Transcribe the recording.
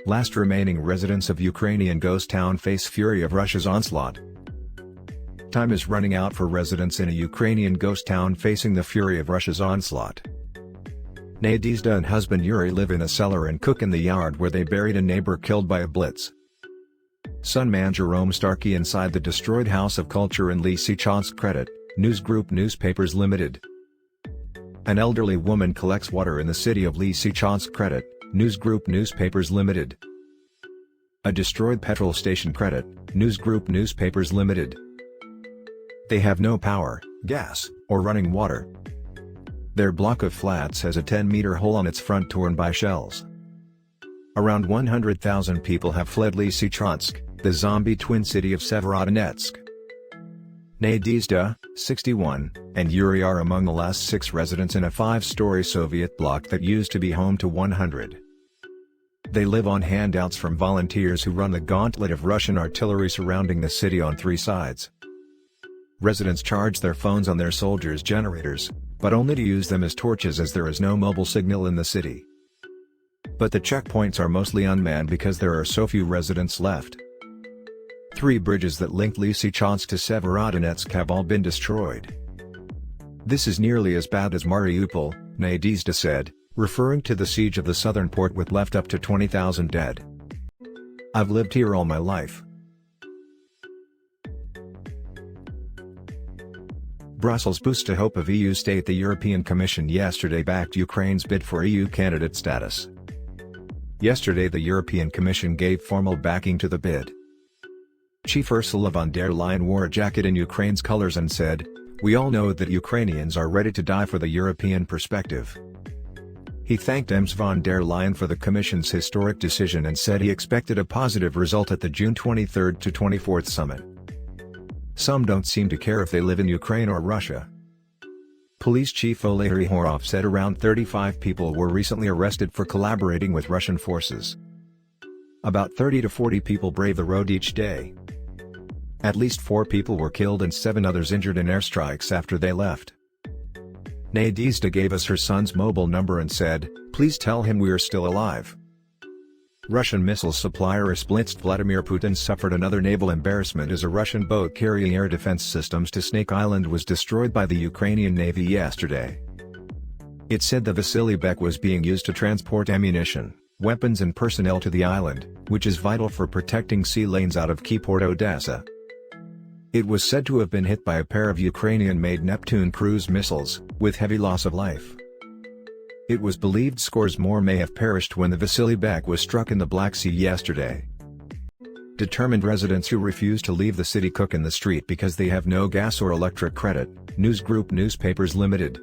Last remaining residents of Ukrainian ghost town face fury of Russia's onslaught. Time is running out for residents in a Ukrainian ghost town facing the fury of Russia's onslaught. Nadiezhda and husband Yurii live in a cellar and cook in the yard where they buried a neighbor killed by a blitz. Son man Jerome Starkey inside the destroyed House of Culture in Lysychansk Credit, News Group Newspapers Limited. An elderly woman collects water in the city of Lysychansk Credit, News Group Newspapers Limited. A destroyed petrol station Credit, News Group Newspapers Limited. They have no power, gas, or running water. Their block of flats has a 10-metre hole on its front torn by shells. Around 100,000 people have fled Lysychansk, the zombie twin city of Severodonetsk. Nadiezhda, 61, and Yurii are among the last 6 residents in a 5-story Soviet block that used to be home to 100. They live on handouts from volunteers who run the gauntlet of Russian artillery surrounding the city on 3 sides. Residents charge their phones on their soldiers' generators, but only to use them as torches as there is no mobile signal in the city. But the checkpoints are mostly unmanned because there are so few residents left. 3 bridges that link Lysychansk to Severodonetsk have all been destroyed. This is nearly as bad as Mariupol, Nadiezhda said, referring to the siege of the southern port with left up to 20,000 dead. I've lived here all my life. Brussels boosts to hope of EU state. The European Commission yesterday backed Ukraine's bid for EU candidate status. Yesterday the European Commission gave formal backing to the bid. Chief Ursula von der Leyen wore a jacket in Ukraine's colors and said, "We all know that Ukrainians are ready to die for the European perspective." He thanked Ms von der Leyen for the Commission's historic decision and said he expected a positive result at the June 23 to 24 summit. Some don't seem to care if they live in Ukraine or Russia. Police Chief Oleksiy Horov said around 35 people were recently arrested for collaborating with Russian forces. About 30 to 40 people brave the road each day. At least 4 people were killed and 7 others injured in airstrikes after they left. Nadiezhda gave us her son's mobile number and said, "Please tell him we are still alive." Russian missile supplier blitz.They Vladimir Putin suffered another naval embarrassment as a Russian boat carrying air defense systems to Snake Island was destroyed by the Ukrainian Navy yesterday. It said the Vasily Bek was being used to transport ammunition, weapons and personnel to the island, which is vital for protecting sea lanes out of key port Odessa. It was said to have been hit by a pair of Ukrainian-made Neptune cruise missiles, with heavy loss of life. It was believed scores more may have perished when the Vasily Bek was struck in the Black Sea yesterday. Determined residents who refuse to leave the city cook in the street because they have no gas or electric credit, News Group Newspapers Limited.